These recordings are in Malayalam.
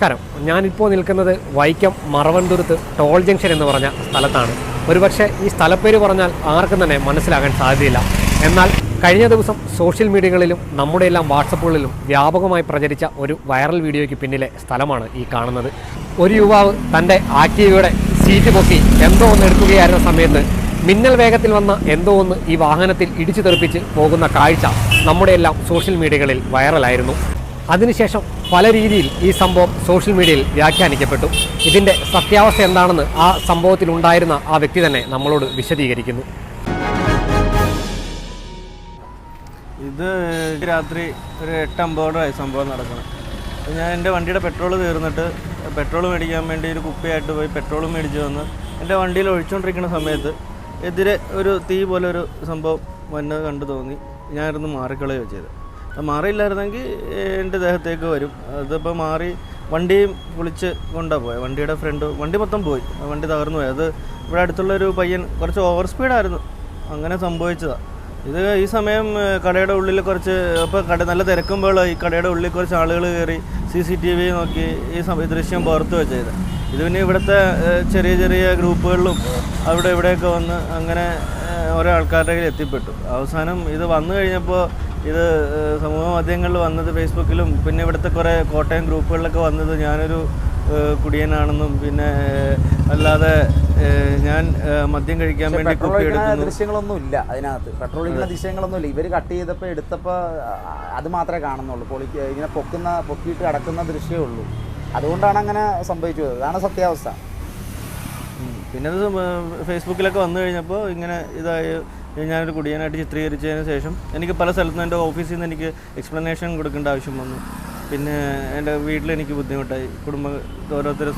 നമസ്കാരം. ഞാനിപ്പോൾ നിൽക്കുന്നത് വൈക്കം മറവന്തുരുത്ത് ടോൾ ജംഗ്ഷൻ എന്ന് പറഞ്ഞ സ്ഥലത്താണ്. ഒരുപക്ഷെ ഈ സ്ഥലപ്പേര് പറഞ്ഞാൽ ആർക്കും തന്നെ മനസ്സിലാകാൻ സാധ്യതയില്ല. എന്നാൽ കഴിഞ്ഞ ദിവസം സോഷ്യൽ മീഡിയകളിലും നമ്മുടെ എല്ലാം വാട്സപ്പുകളിലും വ്യാപകമായി പ്രചരിച്ച ഒരു വൈറൽ വീഡിയോയ്ക്ക് പിന്നിലെ സ്ഥലമാണ് ഈ കാണുന്നത്. ഒരു യുവാവ് തൻ്റെ ആക്റ്റീവയുടെ സീറ്റ് പൊക്കി എന്തോ ഒന്ന് എടുക്കുകയായിരുന്ന സമയത്ത് മിന്നൽ വേഗത്തിൽ വന്ന എന്തോ ഒന്ന് ഈ വാഹനത്തിൽ ഇടിച്ചു തെറിപ്പിച്ച് പോകുന്ന കാഴ്ച നമ്മുടെ എല്ലാം സോഷ്യൽ മീഡിയകളിൽ വൈറലായിരുന്നു. അതിനുശേഷം പല രീതിയിൽ ഈ സംഭവം സോഷ്യൽ മീഡിയയിൽ വ്യാഖ്യാനിക്കപ്പെട്ടു. ഇതിൻ്റെ സത്യാവസ്ഥ എന്താണെന്ന് ആ സംഭവത്തിലുണ്ടായിരുന്ന ആ വ്യക്തി തന്നെ നമ്മളോട് വിശദീകരിക്കുന്നു. ഇത് രാത്രി ഒരു 8:50 സംഭവം നടക്കണം. ഞാൻ എൻ്റെ വണ്ടിയുടെ പെട്രോൾ തീർന്നിട്ട് പെട്രോൾ മേടിക്കാൻ വേണ്ടി ഒരു കുപ്പിയായിട്ട് പോയി പെട്രോൾ മേടിച്ച് വന്ന് എൻ്റെ വണ്ടിയിൽ ഒഴിച്ചുകൊണ്ടിരിക്കുന്ന സമയത്ത് എതിരെ ഒരു തീ പോലെ ഒരു സംഭവം വന്നത് കണ്ടു തോന്നി. ഞാനിരുന്ന് മാറിക്കളയുകയോ ചെയ്തത്. അത് മാറിയില്ലായിരുന്നെങ്കിൽ എൻ്റെ ദേഹത്തേക്ക് വരും. അതിപ്പോൾ മാറി വണ്ടിയും പൊളിച്ച് കൊണ്ടാണ് പോയത്. വണ്ടിയുടെ വണ്ടി മൊത്തം പോയി, വണ്ടി തകർന്നു പോയി. അത് ഇവിടെ അടുത്തുള്ളൊരു പയ്യൻ കുറച്ച് ഓവർ സ്പീഡായിരുന്നു, അങ്ങനെ സംഭവിച്ചതാണ്. ഇത് ഈ സമയം കടയുടെ ഉള്ളിൽ കുറച്ച് ഇപ്പോൾ നല്ല തിരക്കുമ്പോൾ ഈ കടയുടെ ഉള്ളിൽ കുറച്ച് ആളുകൾ കയറി CCTV നോക്കി ഈ ദൃശ്യം പുറത്തു വെച്ചത്. ഇത് പിന്നെ ഇവിടുത്തെ ചെറിയ ചെറിയ ഗ്രൂപ്പുകളിലും അവിടെ ഇവിടെയൊക്കെ വന്ന് അങ്ങനെ ഓരോ ആൾക്കാരുടെ കയ്യിൽ എത്തിപ്പെട്ടു. അവസാനം ഇത് വന്നു കഴിഞ്ഞപ്പോൾ ഇത് സമൂഹ മാധ്യമങ്ങളിൽ വന്നത് ഫേസ്ബുക്കിലും പിന്നെ ഇവിടുത്തെ കുറേ കോട്ടയം ഗ്രൂപ്പുകളിലൊക്കെ വന്നത് ഞാനൊരു കുടിയനാണെന്നും പിന്നെ അല്ലാതെ ഞാൻ മദ്യം കഴിക്കാൻ വേണ്ടി ദൃശ്യങ്ങളൊന്നും ഇല്ല അതിനകത്ത്. പെട്രോളിങ്ങിന്റെ ദൃശ്യങ്ങളൊന്നും ഇല്ല. ഇവർ കട്ട് ചെയ്തപ്പോൾ എടുത്തപ്പോൾ അത് മാത്രമേ കാണുന്നുള്ളൂ. ഇങ്ങനെ പൊക്കിയിട്ട് കിടക്കുന്ന ദൃശ്യമേ ഉള്ളൂ. അതുകൊണ്ടാണ് അങ്ങനെ സംഭവിച്ചത്. അതാണ് സത്യാവസ്ഥ. പിന്നെ അത് ഫേസ്ബുക്കിലൊക്കെ വന്നു കഴിഞ്ഞപ്പോൾ ഇങ്ങനെ ഇതായി ഞാനൊരു കുടിയനായിട്ട് ചിത്രീകരിച്ചതിന് ശേഷം എനിക്ക് പല സ്ഥലത്തുനിന്ന് എൻ്റെ ഓഫീസിൽ നിന്ന് എനിക്ക് എക്സ്പ്ലനേഷൻ കൊടുക്കേണ്ട ആവശ്യം വന്നു. പിന്നെ എൻ്റെ വീട്ടിലെനിക്ക് ബുദ്ധിമുട്ടായി. ഓരോരുത്തർ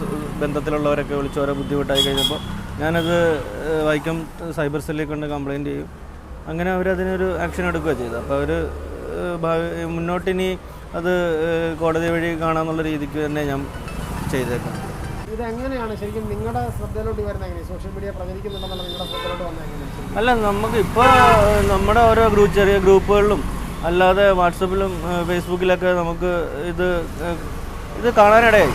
ബന്ധത്തിലുള്ളവരൊക്കെ വിളിച്ച് ഓരോ ബുദ്ധിമുട്ടായി കഴിഞ്ഞപ്പോൾ ഞാനത് വൈക്കം സൈബർ സെല്ലിൽ കൊണ്ട് കംപ്ലയിൻറ്റ് ചെയ്യും. അങ്ങനെ അവരതിനൊരു ആക്ഷൻ എടുക്കുകയാണ് ചെയ്തത്. അപ്പോൾ അവർ മുന്നോട്ടിനി അത് കോടതി വഴി കാണാമെന്നുള്ള രീതിക്ക് തന്നെ ഞാൻ ചെയ്തേക്കാം. ഇതെങ്ങനെയാണ് ശരിക്കും നിങ്ങളുടെ ശ്രദ്ധയിലോട്ട് വരുന്നത്? സോഷ്യൽ മീഡിയ പ്രചരിക്കുന്നുണ്ടെന്നുള്ള നിങ്ങളുടെ ശ്രദ്ധയിലോട്ട് വന്നത്? അല്ല, നമുക്കിപ്പോൾ നമ്മുടെ ഓരോ ചെറിയ ഗ്രൂപ്പുകളിലും അല്ലാതെ വാട്സപ്പിലും ഫേസ്ബുക്കിലൊക്കെ നമുക്ക് ഇത് കാണാനിടയായി.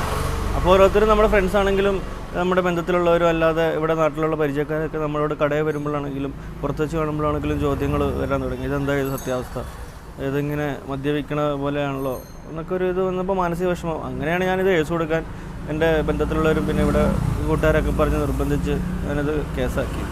അപ്പോൾ ഓരോരുത്തരും നമ്മുടെ ഫ്രണ്ട്സ് ആണെങ്കിലും നമ്മുടെ ബന്ധത്തിലുള്ളവരും അല്ലാതെ ഇവിടെ നാട്ടിലുള്ള പരിചയക്കാരൊക്കെ നമ്മളോട് കടയിൽ വരുമ്പോഴാണെങ്കിലും പുറത്ത് വെച്ച് കാണുമ്പോഴാണെങ്കിലും ചോദ്യങ്ങൾ വരാൻ തുടങ്ങി. ഇതെന്താ ഇത് സത്യാവസ്ഥ? ഇതിങ്ങനെ മദ്യപിക്കണ പോലെയാണല്ലോ എന്നൊക്കെ ഒരു ഇത് വന്നപ്പോൾ മാനസിക വിഷമം. അങ്ങനെയാണ് ഞാനിത് കേസ് കൊടുക്കാൻ എൻ്റെ ബന്ധത്തിലുള്ളവരും പിന്നെ ഇവിടെ കൂട്ടുകാരൊക്കെ പറഞ്ഞ് നിർബന്ധിച്ച് ഞാനത് കേസാക്കി.